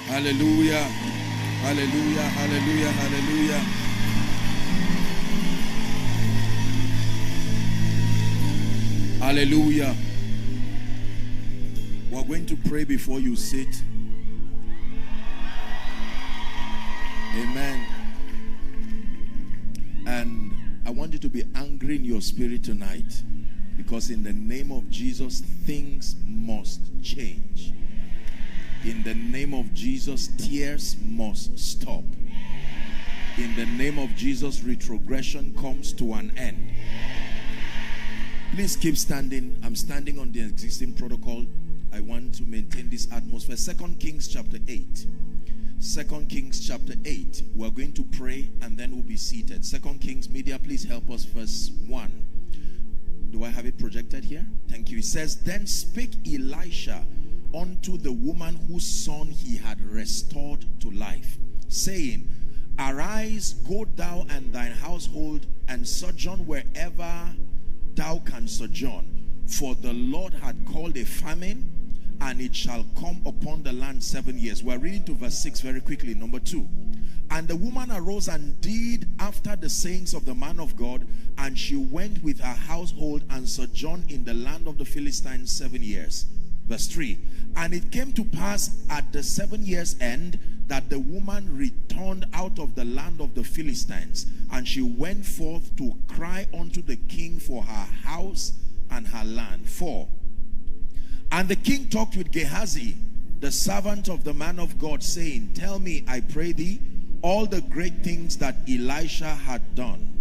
Hallelujah. Hallelujah. Hallelujah. Hallelujah. Hallelujah. We're going to pray before you sit. Amen. And I want you to be angry in your spirit tonight, because in the name of Jesus, things must change. In the name of Jesus, tears must stop. In the name of Jesus, retrogression comes to an end. Please keep standing. I'm standing on the existing protocol. I want to maintain this atmosphere. 2 Kings chapter 8. 2 Kings chapter 8. We're going to pray and then we'll be seated. 2 Kings media, please help us. Verse 1. Do I have it projected here? Thank you. It says, then spake Elisha unto the woman whose son he had restored to life, saying, arise, go thou and thine household, and sojourn wherever thou canst sojourn. For the Lord had called a famine, and it shall come upon the land 7 years. We're reading to verse 6 very quickly. Number 2. And the woman arose and did after the sayings of the man of God, and she went with her household and sojourned in the land of the Philistines 7 years. Verse 3. And it came to pass at the 7 years end that the woman returned out of the land of the Philistines, and she went forth to cry unto the king for her house and her land. 4. And the king talked with Gehazi, the servant of the man of God, saying, tell me, I pray thee, all the great things that Elisha had done.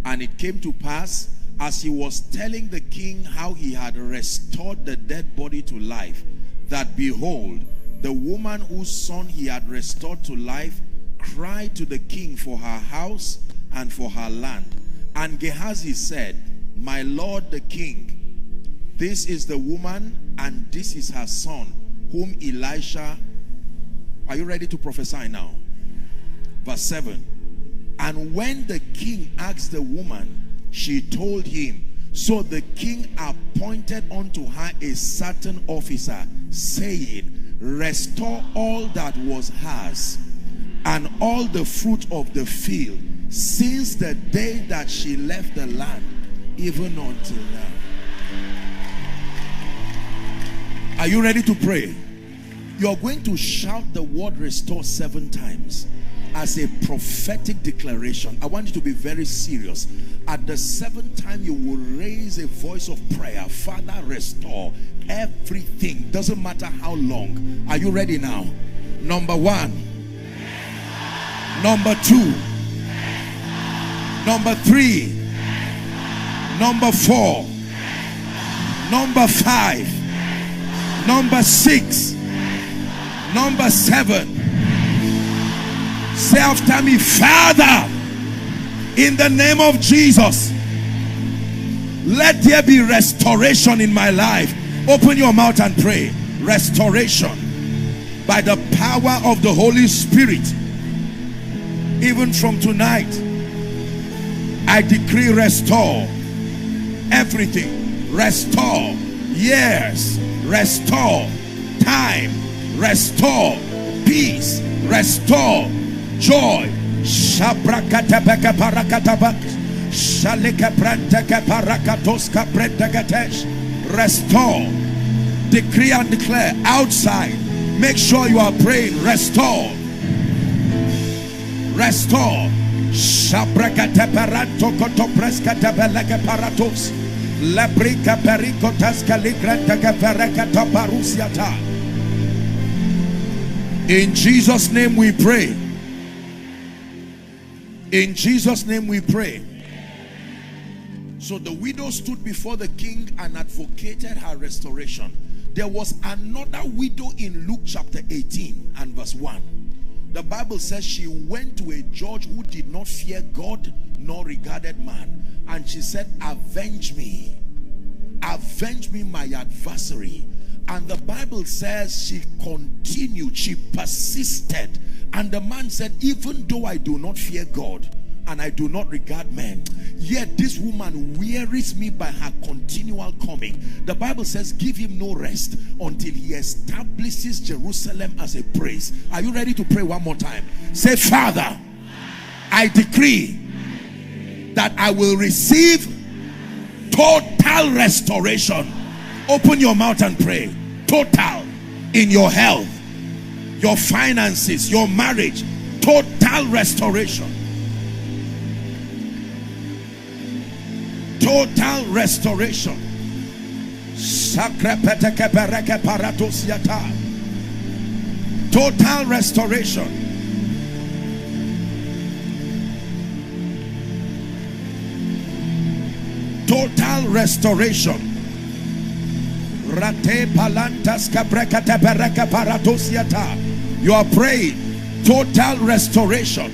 And it came to pass, as he was telling the king how he had restored the dead body to life, that behold, the woman whose son he had restored to life cried to the king for her house and for her land. And Gehazi said, my lord the king, this is the woman and this is her son, whom Elisha... Are you ready to prophesy now? Verse 7. And when the king asked the woman, she told him. So the king appointed unto her a certain officer, saying, restore all that was hers, and all the fruit of the field, since the day that she left the land, even until now. Are you ready to pray? You're going to shout the word restore 7 times as a prophetic declaration. I want you to be very serious. At the 7th time, you will raise a voice of prayer. Father, restore everything. Doesn't matter how long. Are you ready now? Number 1. Number 2. Number 3. Number 4. Number 5. Number 6. Number 7. Say after me, Father, in the name of Jesus, let there be restoration in my life. Open your mouth and pray. Restoration by the power of the Holy Spirit. Even from tonight, I decree restore everything. Restore years. Restore time. Restore peace. Restore joy. Shabrakatebeke parakatabak. Shalike pranteke parakatoska prentekatesh. Restore. Decree and declare outside. Make sure you are praying. Restore. Restore. Shabrakateperanto kotopreskatebeleke paratos. Lebrika perikotaska ligranteke perekataparusiata. In Jesus' name we pray. In Jesus' name we pray. So the widow stood before the king and advocated her restoration. There was another widow in Luke chapter 18 and verse 1. The Bible says she went to a judge who did not fear God nor regarded man. And she said, avenge me. Avenge me, my adversary. And the Bible says she continued, she persisted. And the man said, even though I do not fear God and I do not regard men. Yet this woman wearies me by her continual coming. The Bible says, give him no rest until he establishes Jerusalem as a praise. Are you ready to pray one more time? Say, Father, I decree that I will receive total restoration. Open your mouth and pray. Total in your health, your finances, your marriage. Total restoration. Total restoration. Total restoration. Total restoration. You are praying. Total restoration.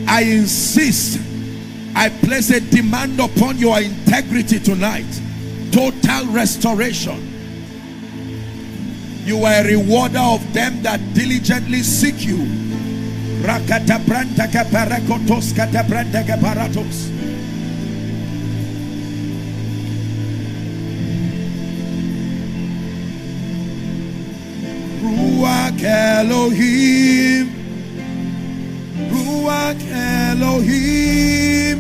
I insist. I place a demand upon your integrity tonight. Total restoration. You are a rewarder of them that diligently seek you. Ruach Elohim, Ruach Elohim,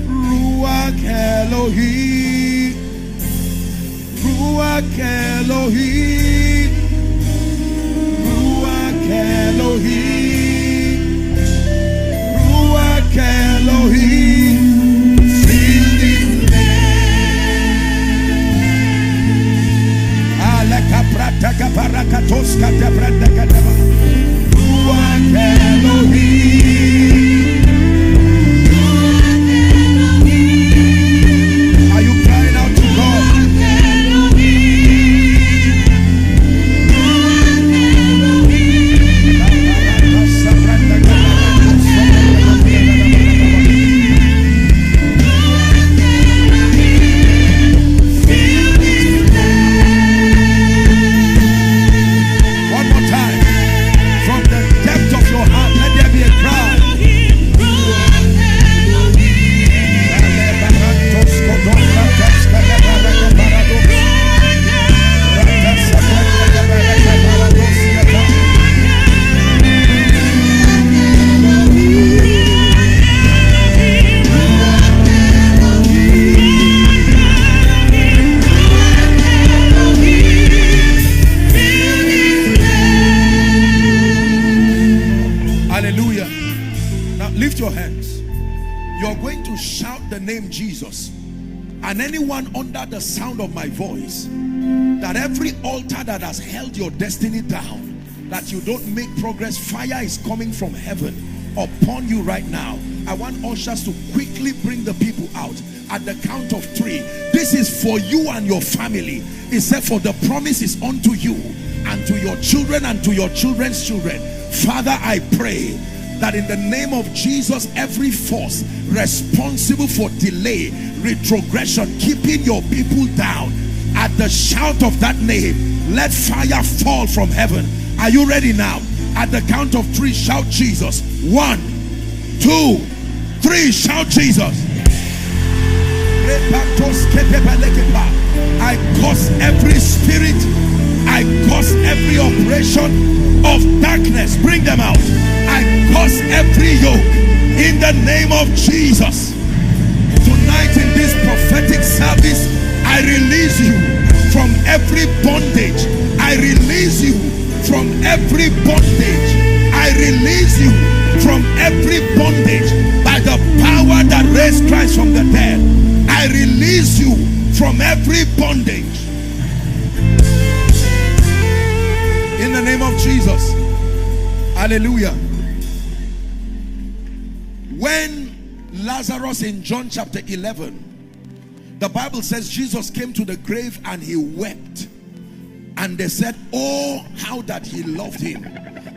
Ruach Elohim, Ruach Elohim, Ruach Elohim, Ruach Elohim, fill this land. Aleka prataka parakatos kata prataka daba. Ruach Elohim. Are you crying out to God? One more time. From the depth of your heart, let there be a cry. Hallelujah. Now lift your hands. You're going to shout the name Jesus. And anyone under the sound of my voice, that every altar that has held your destiny down, that you don't make progress, fire is coming from heaven upon you right now. I want ushers to quickly bring the people out. At the count of 3, this is for you and your family. It said, for the promise is unto you and to your children and to your children's children. Father, I pray that in the name of Jesus, every force responsible for delay, retrogression, keeping your people down, at the shout of that name, let fire fall from heaven. Are you ready now? At the count of 3, shout Jesus. 1, 2, 3, shout Jesus. I curse every spirit, I curse every operation of darkness. Bring them out. I curse every yoke in the name of Jesus. Tonight in this prophetic service, I release you from every bondage. I release you from every bondage. I release you from every bondage by the power that raised Christ from the dead. I release you from every bondage in the name of Jesus. Hallelujah. When Lazarus in John chapter 11, the Bible says Jesus came to the grave and he wept, and they said, oh, how that he loved him.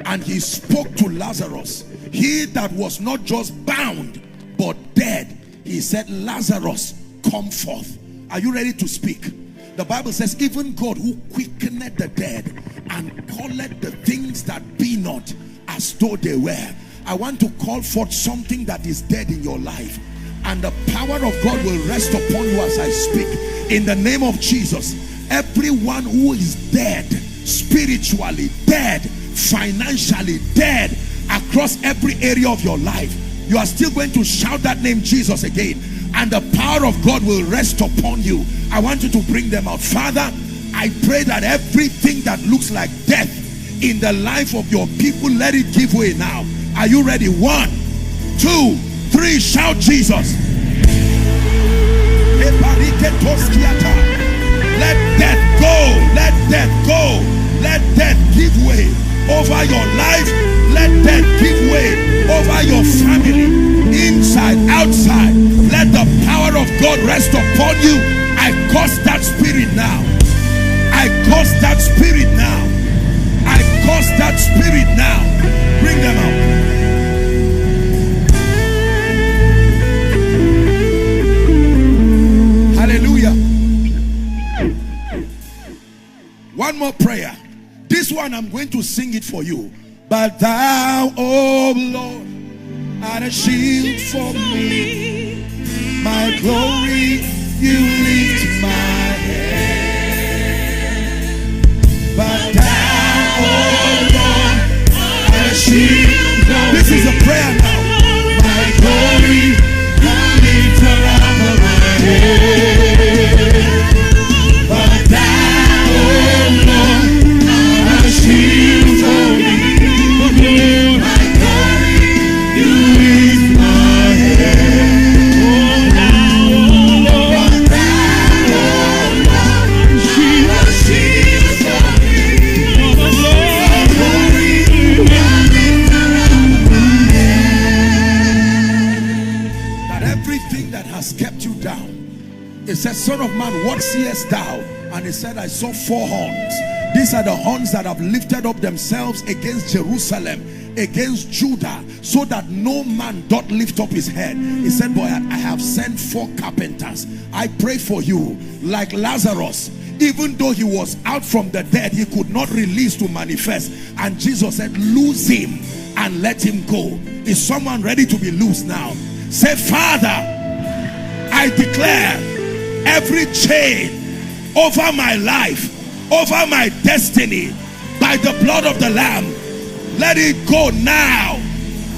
And he spoke to Lazarus, he that was not just bound but dead. He said, Lazarus, come forth. Are you ready to speak? The Bible says, even God who quickeneth the dead and calleth the things that be not as though they were. I want to call forth something that is dead in your life, and the power of God will rest upon you as I speak. In the name of Jesus, everyone who is dead, spiritually dead, financially dead, across every area of your life, you are still going to shout that name Jesus again, and the power of God will rest upon you. I want you to bring them out. Father, I pray that everything that looks like death in the life of your people, let it give way now. Are you ready? 1, 2, 3, shout Jesus. Let death go, let death go, let death give way over your life, let death give way over your family, inside, outside. Let the power of God rest upon you. I curse that spirit now. I curse that spirit now. I curse that spirit now. Bring them out. Hallelujah. One more prayer. This one I'm going to sing it for you. But thou, O Lord, art a shield for me, my glory, you lift my head. But thou, O Lord, art a shield for me. This is a prayer now. My glory, you lift around my head. But thou, O Lord, art a shield for me. It says, Son of man, what seest thou? And he said, I saw 4 horns. These are the horns that have lifted up themselves against Jerusalem, against Judah, so that no man doth lift up his head. He said, boy, I have sent 4 carpenters. I pray for you, like Lazarus. Even though he was out from the dead, he could not release to manifest. And Jesus said, loose him and let him go. Is someone ready to be loose now? Say, Father, I declare every chain over my life, over my destiny, by the blood of the Lamb, let it go now.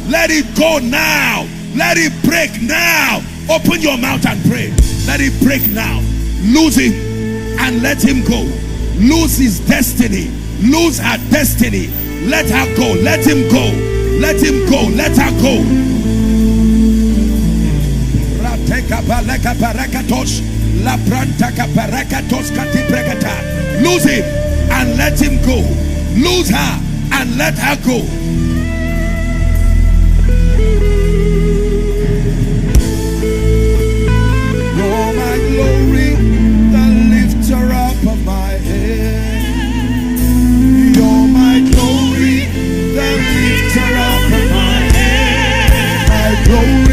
Let it go now. Let it break now. Open your mouth and pray. Let it break now. Lose him and let him go. Lose his destiny. Lose her destiny. Let her go. Let him go. Let him go. Let her go. Lose him and let him go. Lose her and let her go. You're my glory, the lifter up of my head. You're my glory, the lifter up of my head. My glory.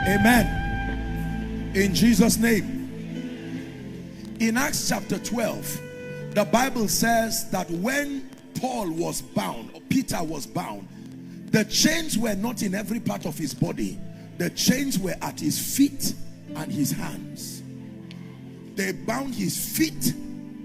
Amen. In Jesus' name. In Acts chapter 12, the Bible says that when Paul was bound, or Peter was bound, the chains were not in every part of his body. The chains were at his feet and his hands. They bound his feet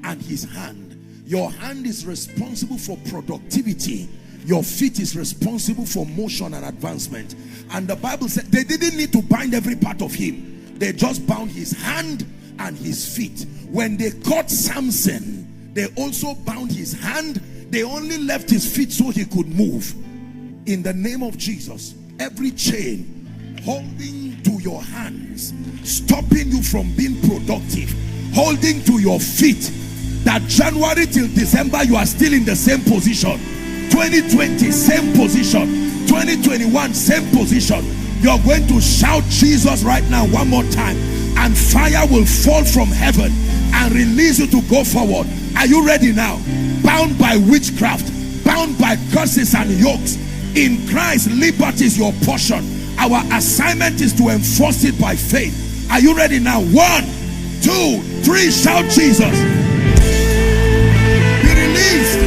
and his hand. Your hand is responsible for productivity. Your feet is responsible for motion and advancement. And the Bible said they didn't need to bind every part of him. They just bound his hand and his feet. When they caught Samson, they also bound his hand. They only left his feet so he could move. In the name of Jesus, every chain holding to your hands, stopping you from being productive, holding to your feet, that January till December you are still in the same position. 2020, same position. 2021, same position. You're going to shout Jesus right now one more time, and fire will fall from heaven and release you to go forward. Are you ready now? Bound by witchcraft, bound by curses and yokes, in Christ liberty is your portion. Our assignment is to enforce it by faith. Are you ready now? 1, 2, 3, shout Jesus. Be released.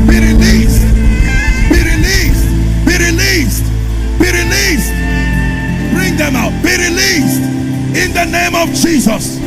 Be released. Be released. Be released. Be released. Bring them out. Be released in the name of Jesus.